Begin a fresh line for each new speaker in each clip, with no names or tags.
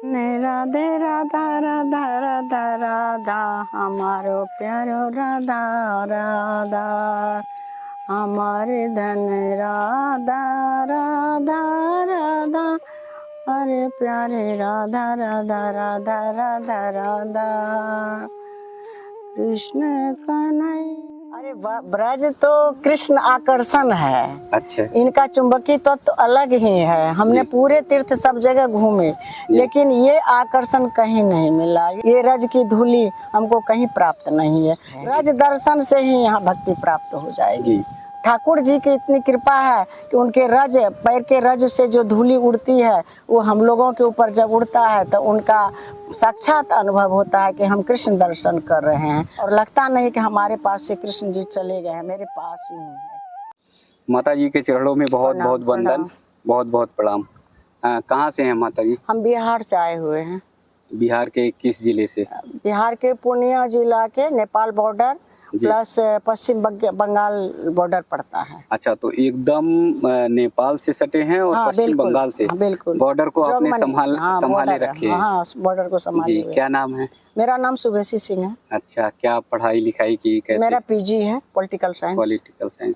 राधे राधा राधा राधा राधा हमारो प्यारो राधा राधा हमारे धन राधा राधा राधा अरे प्यारे राधा राधा राधा राधा राधा कृष्ण कन्हैया। अरे ब्रज तो कृष्ण आकर्षण है।
अच्छा।
इनका चुंबकीय तत्व तो अलग ही है। हमने पूरे तीर्थ सब जगह घूमे, लेकिन ये आकर्षण कहीं नहीं मिला। ये रज की धूली हमको कहीं प्राप्त नहीं है। रज दर्शन से ही यहाँ भक्ति प्राप्त हो जाएगी। ठाकुर जी की इतनी कृपा है कि उनके रज, पैर के रज से जो धूली उड़ती है वो हम लोगों के ऊपर जब उड़ता है तो उनका साक्षात अनुभव होता है कि हम कृष्ण दर्शन कर रहे हैं, और लगता नहीं कि हमारे पास से कृष्ण जी चले गए हैं, मेरे पास ही है।
माता जी के चरणों में बहुत बहुत वंदन, बहुत बहुत प्रणाम। कहाँ से हैं माता जी? हम
बिहार से आए हुए हैं।
बिहार के किस जिले से?
बिहार के पूर्णिया जिला के नेपाल बॉर्डर प्लस पश्चिम बंगाल बॉर्डर पड़ता है।
अच्छा, तो एकदम नेपाल से सटे हैं और पश्चिम बंगाल से।
बिल्कुल।
बॉर्डर को आपने संभाले रखे हैं।
हाँ, बॉर्डर को संभाले।
क्या नाम है?
मेरा नाम शुभेशी सिंह है।
अच्छा, क्या पढ़ाई लिखाई की? कैसे?
मेरा पीजी है, पॉलिटिकल साइंस।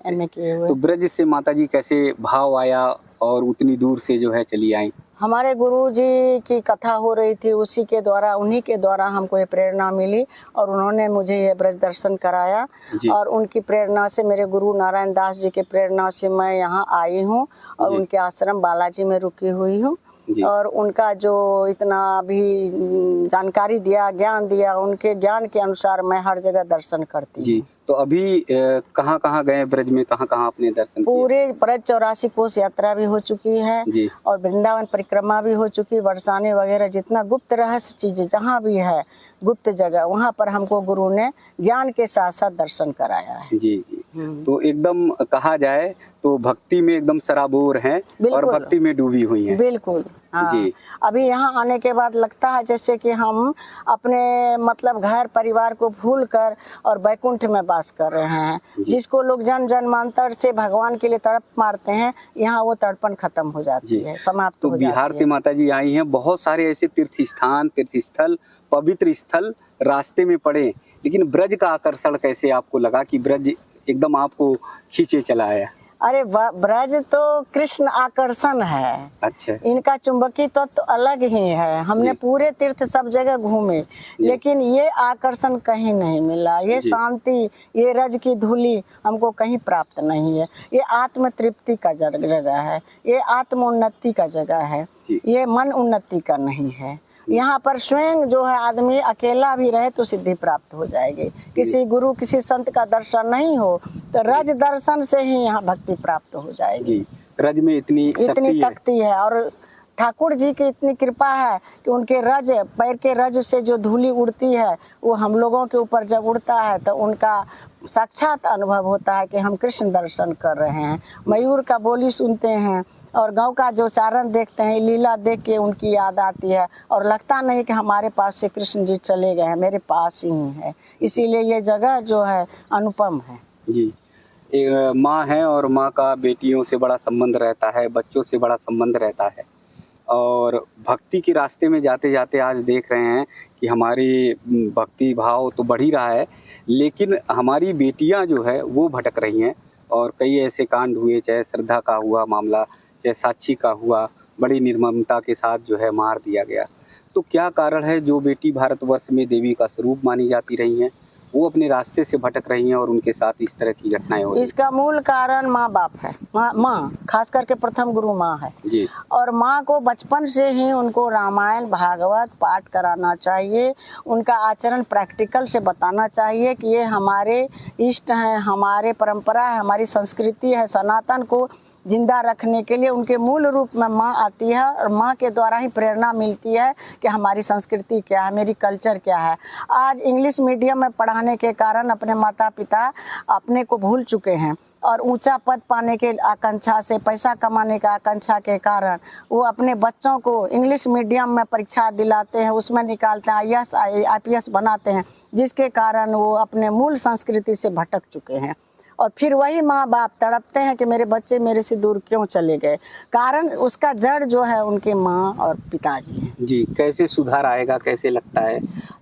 एमए किए हुए। तो ब्रज से माता जी कैसे भाव आया और उतनी दूर से जो है चली आई?
हमारे गुरु जी की कथा हो रही थी, उसी के द्वारा, उन्हीं के द्वारा हमको ये प्रेरणा मिली और उन्होंने मुझे ये ब्रज दर्शन कराया। और उनकी प्रेरणा से, मेरे गुरु नारायण दास जी की प्रेरणा से मैं यहाँ आई हूँ और उनके आश्रम बालाजी में रुकी हुई हूँ। और उनका जो इतना भी जानकारी दिया, ज्ञान दिया, उनके ज्ञान के अनुसार मैं हर जगह दर्शन करती हूँ।
तो अभी कहाँ कहाँ गए ब्रज में, कहाँ कहाँ अपने दर्शन?
पूरे ब्रज 84 कोस यात्रा भी हो चुकी है और वृंदावन परिक्रमा भी हो चुकी, बरसाने वगैरह, जितना गुप्त रहस्य चीजें जहाँ भी है गुप्त जगह, वहाँ पर हमको गुरु ने ज्ञान के साथ साथ दर्शन कराया है।
जी। तो एकदम कहा जाए तो भक्ति में एकदम सराबोर हैं और भक्ति में डूबी हुई हैं।
बिल्कुल। हाँ। जी। अभी यहाँ आने के बाद लगता है जैसे कि हम अपने मतलब घर परिवार को भूल कर और बैकुंठ में वास कर रहे हैं। जिसको लोग जन्मांतर से भगवान के लिए तड़प मारते हैं, यहाँ वो तड़पन खत्म हो जाती है, समाप्त हो जाती है।
बिहार से माता जी आई हैं, बहुत सारे ऐसे तीर्थ स्थान, तीर्थ स्थल, पवित्र स्थल रास्ते में पड़े, लेकिन ब्रज का आकर्षण कैसे आपको लगा कि ब्रज एकदम आपको खींचे चला आया?
अरे ब्रज तो कृष्ण आकर्षण है।
अच्छा।
इनका चुंबकीय तत्व तो अलग ही है। हमने पूरे तीर्थ सब जगह घूमे, लेकिन ये आकर्षण कहीं नहीं मिला। ये शांति, ये रज की धूली हमको कहीं प्राप्त नहीं है। ये आत्म तृप्ति का जगह है, ये आत्म उन्नति का जगह है, ये मन उन्नति का नहीं है। यहाँ पर स्वयं जो है आदमी अकेला भी रहे तो सिद्धि प्राप्त हो जाएगी। किसी गुरु, किसी संत का दर्शन नहीं हो तो रज दर्शन से ही यहाँ भक्ति प्राप्त हो जाएगी।
रज में इतनी
शक्ति है और ठाकुर जी की इतनी कृपा है कि उनके रज, पैर के रज से जो धूली उड़ती है वो हम लोगों के ऊपर जब उड़ता है तो उनका साक्षात अनुभव होता है कि हम कृष्ण दर्शन कर रहे हैं। मयूर का बोली सुनते हैं और गांव का जो चारण देखते हैं, लीला देख के उनकी याद आती है और लगता नहीं कि हमारे पास से कृष्ण जी चले गए हैं, मेरे पास ही है। इसीलिए ये जगह जो है अनुपम है।
जी। माँ है और माँ का बेटियों से बड़ा संबंध रहता है, बच्चों से बड़ा संबंध रहता है, और भक्ति के रास्ते में जाते जाते आज देख रहे हैं कि हमारी भक्ति भाव तो बढ़ ही रहा है, लेकिन हमारी बेटियाँ जो है वो भटक रही हैं। और कई ऐसे कांड हुए, चाहे श्रद्धा का हुआ मामला, चाहे साक्षी का हुआ, बड़ी निर्ममता के साथ जो है मार दिया गया। तो क्या कारण है जो बेटी भारतवर्ष में देवी का स्वरूप मानी जाती रही हैं, वो अपने रास्ते से भटक रही हैं और उनके साथ इस तरह की घटनाएं हो रही हैं?
इसका मूल कारण माँ बाप है। माँ खास करके प्रथम गुरु माँ है जी। और माँ को बचपन से ही उनको रामायण भागवत पाठ कराना चाहिए, उनका आचरण प्रैक्टिकल से बताना चाहिए कि ये हमारे इष्ट हैं, हमारे परंपरा है, हमारी संस्कृति है। सनातन को जिंदा रखने के लिए उनके मूल रूप में माँ आती है और माँ के द्वारा ही प्रेरणा मिलती है कि हमारी संस्कृति क्या है, मेरी कल्चर क्या है। आज इंग्लिश मीडियम में पढ़ाने के कारण अपने माता पिता अपने को भूल चुके हैं और ऊंचा पद पाने के आकांक्षा से, पैसा कमाने का आकांक्षा के कारण वो अपने बच्चों को इंग्लिश मीडियम में परीक्षा दिलाते हैं, उसमें निकालते हैं, IAS IPS बनाते हैं, जिसके कारण वो अपने मूल संस्कृति से भटक चुके हैं। और फिर वही माँ बाप तड़पते हैं कि मेरे बच्चे मेरे से दूर क्यों चले गए। कारण उसका जड़ जो है उनके माँ और पिताजी हैं।
जी, कैसे सुधार आएगा, कैसे लगता है?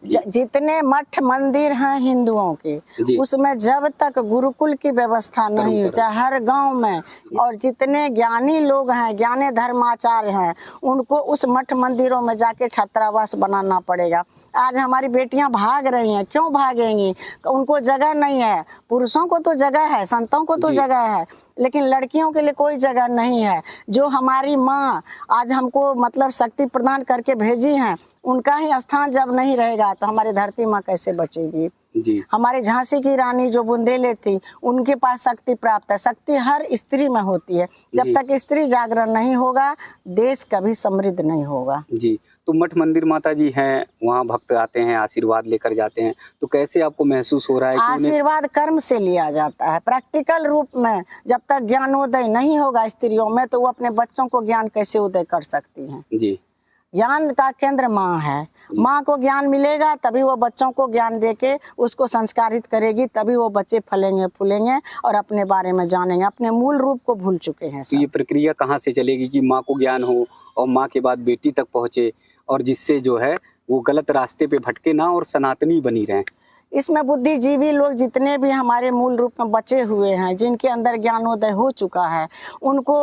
जितने मठ मंदिर हैं हिंदुओं के, उसमें जब तक गुरुकुल की व्यवस्था नहीं हो, चाहे हर गांव में, और जितने ज्ञानी लोग हैं, ज्ञानी धर्माचार्य हैं, उनको उस मठ मंदिरों में जाके छात्रावास बनाना पड़ेगा। आज हमारी बेटियां भाग रही हैं, क्यों भागेंगी? उनको जगह नहीं है। पुरुषों को तो जगह है, संतों को तो जगह है, लेकिन लड़कियों के लिए कोई जगह नहीं है। जो हमारी माँ आज हमको मतलब शक्ति प्रदान करके भेजी हैं, उनका ही स्थान जब नहीं रहेगा तो हमारी धरती माँ कैसे बचेगी?
जी।
हमारे झांसी की रानी जो बुंदेले थी, उनके पास शक्ति प्राप्त है। शक्ति हर स्त्री में होती है। जब तक स्त्री जागरण नहीं होगा, देश कभी समृद्ध नहीं होगा।
जी, तो मठ मंदिर माता जी हैं, वहाँ भक्त आते हैं, आशीर्वाद लेकर जाते हैं, तो कैसे आपको महसूस हो रहा है कि
आशीर्वाद कर्म से लिया जाता है, प्रैक्टिकल रूप में। जब तक ज्ञानोदय नहीं होगा स्त्रियों में, तो वो अपने बच्चों को ज्ञान कैसे उदय कर सकती हैं?
जी।
ज्ञान का केंद्र माँ है। माँ को ज्ञान मिलेगा तभी वो बच्चों को ज्ञान देके उसको संस्कारित करेगी, तभी वो बच्चे फलेंगे फूलेंगे और अपने बारे में जानेंगे। अपने मूल रूप को भूल चुके हैं सब।
ये प्रक्रिया कहाँ से चलेगी कि माँ को ज्ञान हो और माँ के बाद बेटी तक पहुँचे, और जिससे जो है वो गलत रास्ते पे भटके ना और सनातनी बनी रहें?
इसमें बुद्धिजीवी लोग जितने भी हमारे मूल रूप में बचे हुए हैं, जिनके अंदर ज्ञानोदय हो चुका है, उनको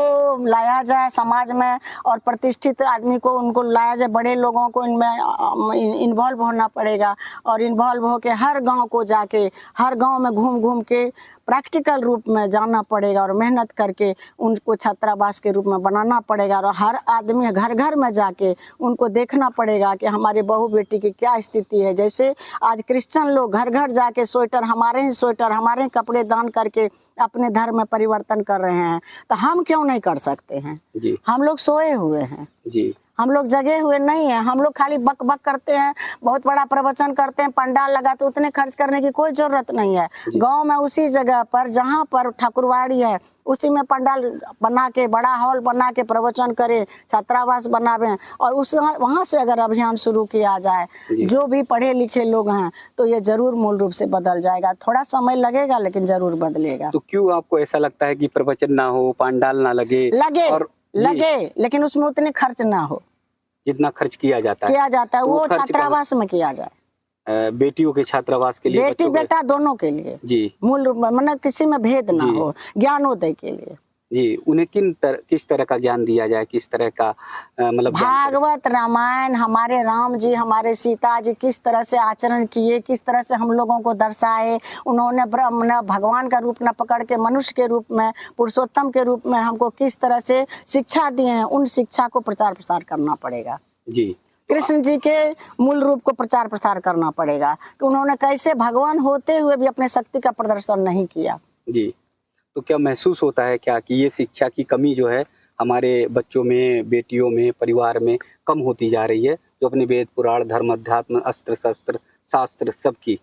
लाया जाए समाज में, और प्रतिष्ठित आदमी को उनको लाया जाए। बड़े लोगों को इनमें इन्वॉल्व होना पड़ेगा, और इन्वॉल्व होके हर गांव को जाके, हर गांव में घूम घूम के प्रैक्टिकल रूप में जाना पड़ेगा, और मेहनत करके उनको छात्रावास के रूप में बनाना पड़ेगा। और हर आदमी घर घर में जाके उनको देखना पड़ेगा कि हमारे बहू बेटी की क्या स्थिति है। जैसे आज क्रिश्चियन लोग घर घर जाके स्वेटर, हमारे ही स्वेटर, हमारे ही कपड़े दान करके अपने धर्म में परिवर्तन कर रहे हैं, तो हम क्यों नहीं कर सकते हैं?
जी।
हम लोग सोए हुए हैं
जी।
हम लोग जगे हुए नहीं है। हम लोग खाली बक बक करते हैं, बहुत बड़ा प्रवचन करते हैं, पंडाल लगा, तो उतने खर्च करने की कोई जरूरत नहीं है। गांव में उसी जगह पर जहां पर ठाकुरवाड़ी है, उसी में पंडाल बना के, बड़ा हॉल बना के प्रवचन करे, छात्रावास बनावे, और उस वहां से अगर अभियान शुरू किया जाए, जो भी पढ़े लिखे लोग हैं, तो ये जरूर मूल रूप से बदल जाएगा। थोड़ा समय लगेगा लेकिन जरूर बदलेगा।
तो क्यों आपको ऐसा लगता है कि प्रवचन ना हो, पंडाल ना लगे
लगे लेकिन उसमें उतने खर्च ना हो
जितना खर्च किया जाता है?
तो वो छात्रावास में किया जाए,
बेटियों के छात्रावास के लिए,
बेटी बेटा दोनों के लिए।
जी।
मूल रूप में मतलब किसी में भेद ना हो, ज्ञानोदय के लिए।
जी। उन्हें किस तरह का ज्ञान दिया जाए, किस तरह का मतलब
भागवत रामायण, हमारे राम जी, हमारे सीता जी किस तरह से आचरण किए, किस तरह से हम लोगों को दर्शाए। उन्होंने भगवान का रूप न पकड़ के मनुष्य के रूप में, पुरुषोत्तम के रूप में हमको किस तरह से शिक्षा दिए हैं, उन शिक्षा को प्रचार प्रसार करना पड़ेगा।
जी।
कृष्ण जी के मूल रूप को प्रचार प्रसार करना पड़ेगा कि उन्होंने कैसे भगवान होते हुए भी अपने शक्ति का प्रदर्शन नहीं किया।
जी। तो क्या महसूस होता है क्या कि ये शिक्षा की कमी जो है हमारे बच्चों में, बेटियों में, परिवार में कम होती जा रही है, जो अपने वेद पुराण, धर्म, अध्यात्म, अस्त्र शस्त्र, शास्त्र सबकी?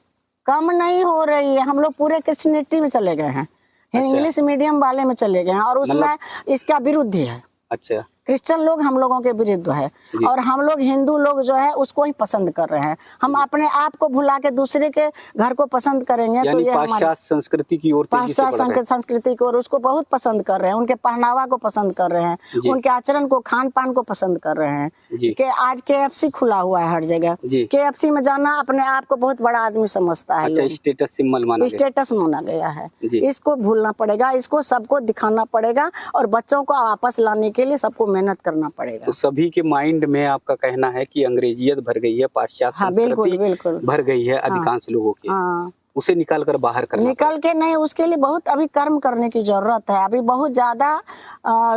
कम नहीं हो रही है। हम लोग पूरे क्रिश्चियनिटी में चले गए हैं।
अच्छा।
इंग्लिश मीडियम वाले में चले गए हैं, और उसमें इसका विरुद्ध है।
अच्छा।
क्रिश्चियन लोग हम लोगों के विरुद्ध है, और हम लोग हिंदू लोग जो है उसको ही पसंद कर रहे हैं। हम अपने आप को भुला के दूसरे के घर को पसंद करेंगे, तो ये
पाश्चात्य संस्कृति की ओर,
पाश्चात्य संस्कृति की ओर उसको बहुत पसंद कर रहे हैं। उनके पहनावा को पसंद कर रहे हैं, उनके आचरण को, खान पान को पसंद कर रहे हैं। कि आज KFC खुला हुआ है हर जगह। KFC में जाना अपने आप को बहुत बड़ा आदमी समझता है।
अच्छा, स्टेटस सिंबल
माना गया है। इसको भूलना पड़ेगा, इसको सबको दिखाना पड़ेगा, और बच्चों को वापस लाने के लिए सबको मेहनत करना पड़ेगा।
तो सभी के माइंड में आपका कहना है कि अंग्रेजियत भर गई है, पाश्चात्य संस्कृति भर गई है अधिकांश लोगों की। उसे निकाल कर बाहर करना,
निकल के नहीं, उसके लिए बहुत अभी कर्म करने की जरूरत है। अभी बहुत ज्यादा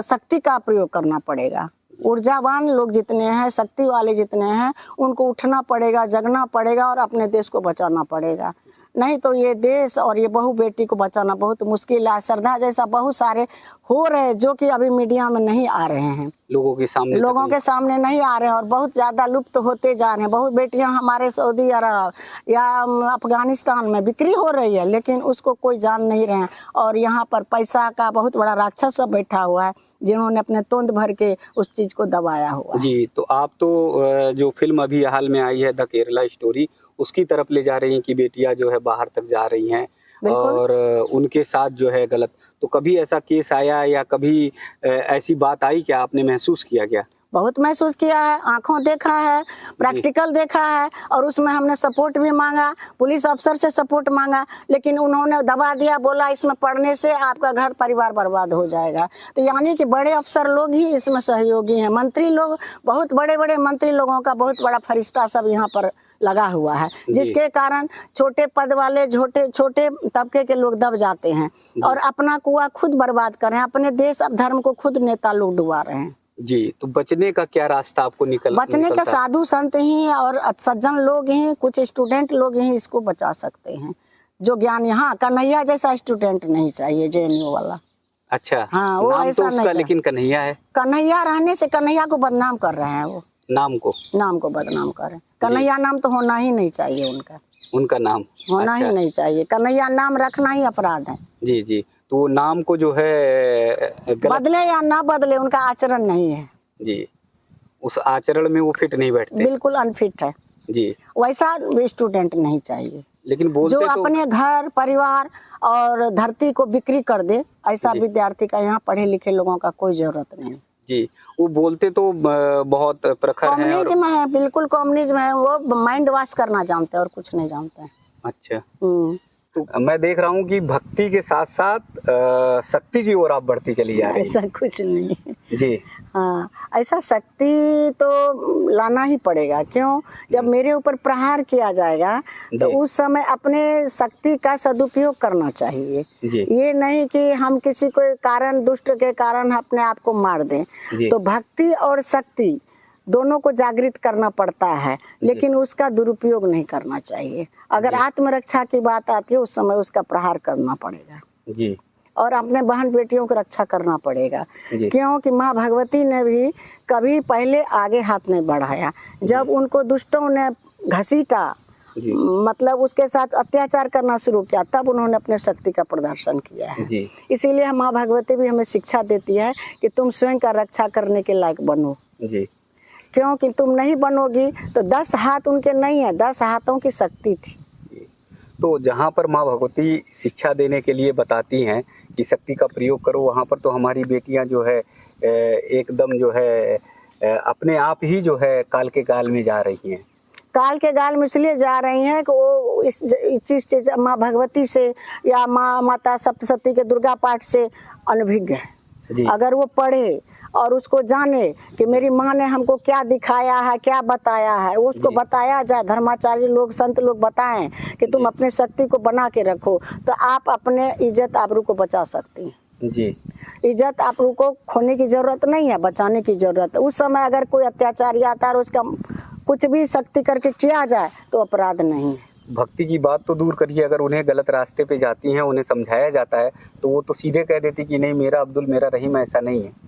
शक्ति का प्रयोग करना पड़ेगा। ऊर्जावान लोग जितने हैं, शक्ति वाले जितने हैं, उनको उठना पड़ेगा, जगना पड़ेगा, और अपने देश को बचाना पड़ेगा। नहीं तो ये देश और ये बहू बेटी को बचाना बहुत मुश्किल है। श्रद्धा जैसा बहुत सारे हो रहे हैं जो कि अभी मीडिया में नहीं आ रहे हैं, लोगों के सामने नहीं आ रहे हैं, और बहुत ज्यादा लुप्त होते जा रहे हैं। बहुत बेटियां हमारे सऊदी अरब या अफगानिस्तान में बिक्री हो रही है, लेकिन उसको कोई जान नहीं रहे हैं। और यहाँ पर पैसा का बहुत बड़ा राक्षस सब बैठा हुआ है, जिन्होंने अपने तोंद भर के उस चीज को दबाया हुआ।
जी। तो आप तो जो फिल्म अभी हाल में आई है द केरला स्टोरी, उसकी तरफ ले जा रही हैं कि बेटियां जो है बाहर तक जा रही हैं, और उनके साथ जो है गलत, तो कभी ऐसा केस आया या कभी ऐसी बात आई क्या, आपने महसूस किया क्या?
बहुत महसूस किया है, आंखों देखा है, प्रैक्टिकल देखा है, और उसमें हमने सपोर्ट भी मांगा, पुलिस अफसर से सपोर्ट मांगा, लेकिन उन्होंने दबा दिया, बोला इसमें पढ़ने से आपका घर परिवार बर्बाद हो जाएगा। तो यानी कि बड़े अफसर लोग ही इसमें सहयोगी हैं, मंत्री लोग, बहुत बड़े बड़े मंत्री लोगों का बहुत बड़ा फरिश्ता सब यहाँ पर लगा हुआ है, जिसके कारण छोटे पद वाले छोटे छोटे तबके के लोग दब जाते हैं और अपना कुआं खुद बर्बाद कर रहे हैं, अपने देश अब धर्म को खुद नेता लोग डुबा रहे हैं।
जी, तो बचने का क्या रास्ता आपको
बचने का साधु संत ही और सज्जन लोग ही, कुछ स्टूडेंट लोग ही इसको बचा सकते हैं, जो ज्ञान। यहाँ कन्हैया जैसा स्टूडेंट नहीं चाहिए, JNU वाला।
अच्छा,
हाँ, वो
नाम
ऐसा
तो उसका
नहीं,
लेकिन कन्हैया है।
कन्हैया रहने से कन्हैया को बदनाम कर रहे हैं, वो नाम को बदनाम कर रहे हैं। कन्हैया नाम तो होना ही नहीं चाहिए, उनका नाम होना ही नहीं चाहिए। कन्हैया नाम रखना ही अपराध है।
जी जी, तो नाम को जो है
बदले या ना बदले, उनका आचरण नहीं है
जी, उस आचरण में वो फिट नहीं बैठते, बिल्कुल
अनफिट है
जी।
वैसा स्टूडेंट नहीं चाहिए,
लेकिन बोलते
जो
तो
अपने घर परिवार और धरती को बिक्री कर दे, ऐसा विद्यार्थी का यहाँ पढ़े लिखे लोगों का कोई जरूरत नहीं
जी। वो बोलते तो बहुत प्रखर हैं,
कम्युनिज्म है, बिल्कुल कम्युनिज्म है, वो माइंड वॉश करना जानते हैं और कुछ नहीं जानते हैं।
अच्छा, तो मैं देख रहा हूँ कि भक्ति के साथ साथ शक्ति की ओर आप बढ़ती चली जा रही हैं।
ऐसा कुछ नहीं
जी।
हाँ, ऐसा शक्ति तो लाना ही पड़ेगा, क्यों? जब मेरे ऊपर प्रहार किया जाएगा तो उस समय अपने शक्ति का सदुपयोग करना चाहिए। ये नहीं कि हम किसी को कारण, दुष्ट के कारण अपने आप को मार दें। तो भक्ति और शक्ति दोनों को जागृत करना पड़ता है, लेकिन उसका दुरुपयोग नहीं करना चाहिए। अगर आत्मरक्षा की बात आती है, उस समय उसका प्रहार करना पड़ेगा
जी।
और अपने बहन बेटियों को रक्षा करना पड़ेगा, क्योंकि माँ भगवती ने भी कभी पहले आगे हाथ नहीं बढ़ाया। जब उनको दुष्टों ने घसीटा, मतलब उसके साथ अत्याचार करना शुरू किया, तब उन्होंने अपने शक्ति का प्रदर्शन किया है। इसीलिए माँ भगवती भी हमें शिक्षा देती है कि तुम स्वयं का रक्षा करने के लायक बनो जी। क्योंकि तुम नहीं बनोगी तो 10 हाथ उनके नहीं है, 10 हाथों की शक्ति थी।
तो जहाँ पर माँ भगवती शिक्षा देने के लिए बताती हैं कि शक्ति का प्रयोग करो, वहाँ पर तो हमारी बेटियाँ जो है एकदम जो है अपने आप ही जो है काल के गाल में जा रही हैं। काल के गाल में इसलिए जा रही हैं कि वो इस चीज माँ भगवती से या माता सप्तशती के दुर्गा पाठ से अनभिज्ञ है। अगर वो पढ़े और उसको जाने कि मेरी माँ ने हमको क्या दिखाया है, क्या बताया है, उसको बताया जाए, धर्माचार्य लोग, संत लोग बताएं कि तुम अपने शक्ति को बना के रखो, तो आप अपने इज्जत आबरू को बचा सकती हैं जी। इज्जत आबरू को खोने की जरूरत नहीं है, बचाने की जरूरत है। उस समय अगर कोई अत्याचारी आता है और उसका कुछ भी शक्ति करके किया जाए तो अपराध नहीं है। भक्ति की बात तो दूर करिए, अगर उन्हें गलत रास्ते पे जाती हैं, उन्हें समझाया जाता है तो वो तो सीधे कह देती कि नहीं मेरा अब्दुल, मेरा रहीम ऐसा नहीं है।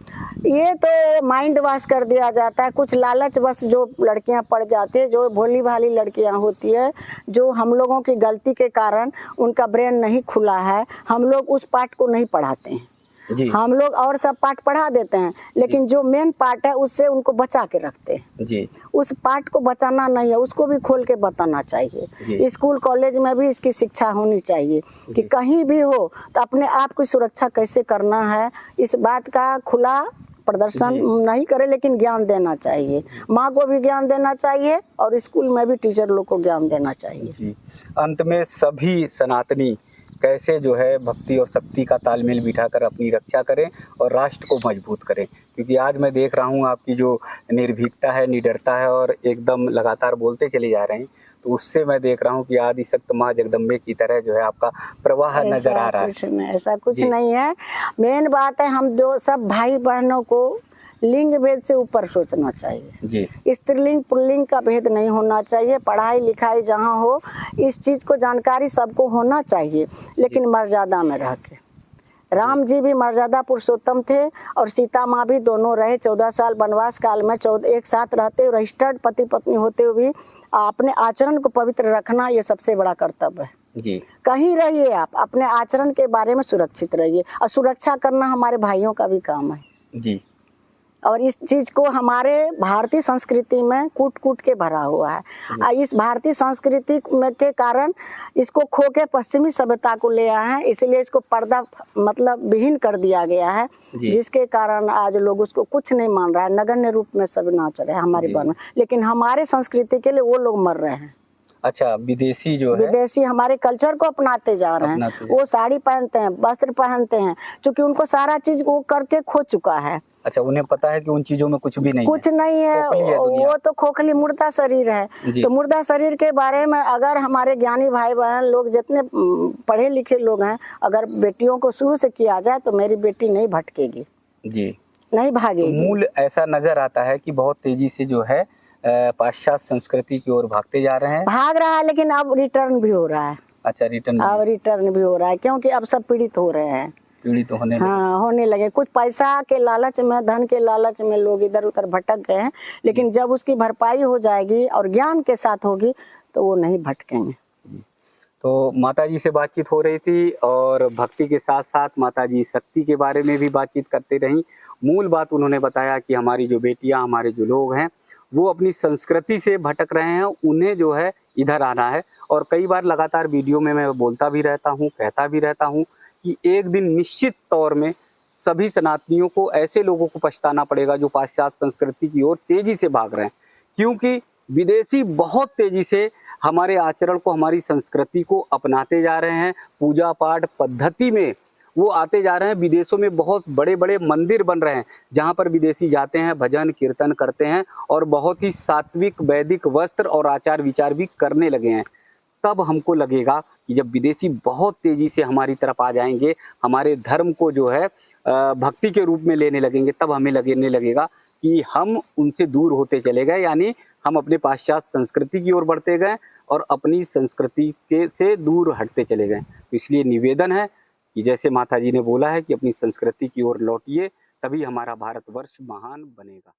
ये तो माइंड वॉश कर दिया जाता है। कुछ लालच बस जो लड़कियां पड़ जाती है, जो भोली भाली लड़कियां होती है, जो हम लोगों की गलती के कारण उनका ब्रेन नहीं खुला है, हम लोग उस पार्ट को नहीं पढ़ाते हैं जी। हम लोग और सब पार्ट पढ़ा देते हैं, लेकिन जो मेन पार्ट है उससे उनको बचा के रखते हैं जी। उस पार्ट को बचाना नहीं है, उसको भी खोल के बताना चाहिए। स्कूल कॉलेज में भी इसकी शिक्षा होनी चाहिए कि कहीं भी हो तो अपने आप की सुरक्षा कैसे करना है, इस बात का खुला प्रदर्शन नहीं करे, लेकिन ज्ञान देना चाहिए। माँ को भी ज्ञान देना चाहिए और स्कूल में भी टीचर लोग को ज्ञान देना चाहिए। अंत में सभी सनातनी कैसे जो है भक्ति और शक्ति का तालमेल बिठाकर अपनी रक्षा करें और राष्ट्र को मजबूत करें, क्योंकि आज मैं देख रहा हूँ आपकी जो निर्भीकता है, निडरता है और एकदम लगातार बोलते चले जा रहे हैं, तो उससे मैं देख रहा हूँ कि आदि शक्त माँ जगदम्बे की तरह जो है आपका प्रवाह नजर आ रहा है। ऐसा कुछ नहीं है। मेन बात है हम जो सब भाई बहनों को लिंग भेद से ऊपर सोचना चाहिए जी। स्त्रीलिंग पुल्लिंग का भेद नहीं होना चाहिए। पढ़ाई लिखाई जहाँ हो, इस चीज को जानकारी सबको होना चाहिए, लेकिन मर्यादा में रह के। राम जी भी मर्यादा पुरुषोत्तम थे और सीता माँ भी, दोनों रहे 14 साल वनवास काल में, एक साथ रहते हुए, रजिस्टर्ड पति पत्नी होते हुए भी अपने आचरण को पवित्र रखना ये सबसे बड़ा कर्तव्य है जी। कहीं रहिए आप अपने आचरण के बारे में सुरक्षित रहिए, और सुरक्षा करना हमारे भाइयों का भी काम है जी।
और इस चीज को हमारे भारतीय संस्कृति में कूट कूट के भरा हुआ है। इस भारतीय संस्कृति में के कारण इसको खो के पश्चिमी सभ्यता को ले आए हैं, इसलिए इसको पर्दा मतलब विहीन कर दिया गया है, जिसके कारण आज लोग उसको कुछ नहीं मान रहा है। नगण्य रूप में सब नाच रहे हैं हमारे वन में, लेकिन हमारे संस्कृति के लिए वो लोग मर रहे हैं।
अच्छा, विदेशी जो है,
विदेशी हमारे कल्चर को अपनाते जा रहे हैं। वो साड़ी पहनते हैं, वस्त्र पहनते हैं, क्योंकि उनको सारा चीज वो करके खो चुका है।
अच्छा, उन्हें पता है कि उन चीजों में कुछ भी नहीं
कुछ नहीं है, वो तो खोखली मुर्दा शरीर है। तो मुर्दा शरीर के बारे में अगर हमारे ज्ञानी भाई बहन लोग जितने पढ़े लिखे लोग हैं, अगर बेटियों को शुरू से किया जाए तो मेरी बेटी नहीं भटकेगी
जी, नहीं
भागेगी।
तो मूल ऐसा नजर आता है कि बहुत तेजी से जो है पाश्चात्य संस्कृति की ओर भागते जा रहे हैं।
भाग रहा है, लेकिन अब रिटर्न भी हो रहा है।
अच्छा, रिटर्न
भी हो रहा है, क्योंकि अब सब पीड़ित हो रहे हैं।
पीड़ित तो
होने लगे। कुछ पैसा के लालच में, धन के लालच में लोग इधर उधर भटक गए हैं, लेकिन जब उसकी भरपाई हो जाएगी और ज्ञान के साथ होगी तो वो नहीं भटकेंगे।
तो माताजी से बातचीत हो रही थी और भक्ति के साथ साथ माताजी शक्ति के बारे में भी बातचीत करते रहीं। मूल बात उन्होंने बताया कि हमारी जो बेटियां, हमारे जो लोग हैं, वो अपनी संस्कृति से भटक रहे हैं, उन्हें जो है इधर आना है। और कई बार लगातार वीडियो में मैं बोलता भी रहता हूँ, कहता भी रहता हूँ कि एक दिन निश्चित तौर में सभी सनातनियों को, ऐसे लोगों को पछताना पड़ेगा जो पाश्चात्य संस्कृति की ओर तेजी से भाग रहे हैं, क्योंकि विदेशी बहुत तेजी से हमारे आचरण को, हमारी संस्कृति को अपनाते जा रहे हैं। पूजा पाठ पद्धति में वो आते जा रहे हैं। विदेशों में बहुत बड़े बड़े मंदिर बन रहे हैं, जहाँ पर विदेशी जाते हैं, भजन कीर्तन करते हैं और बहुत ही सात्विक वैदिक वस्त्र और आचार विचार भी करने लगे हैं। तब हमको लगेगा कि जब विदेशी बहुत तेजी से हमारी तरफ आ जाएंगे, हमारे धर्म को जो है भक्ति के रूप में लेने लगेंगे, तब हमें लगने लगेगा कि हम उनसे दूर होते चले गए, यानी हम अपने पाश्चात्य संस्कृति की ओर बढ़ते गए और अपनी संस्कृति के से दूर हटते चले गए। तो इसलिए निवेदन है कि जैसे माताजी ने बोला है कि अपनी संस्कृति की ओर लौटिए, तभी हमारा भारतवर्ष महान बनेगा।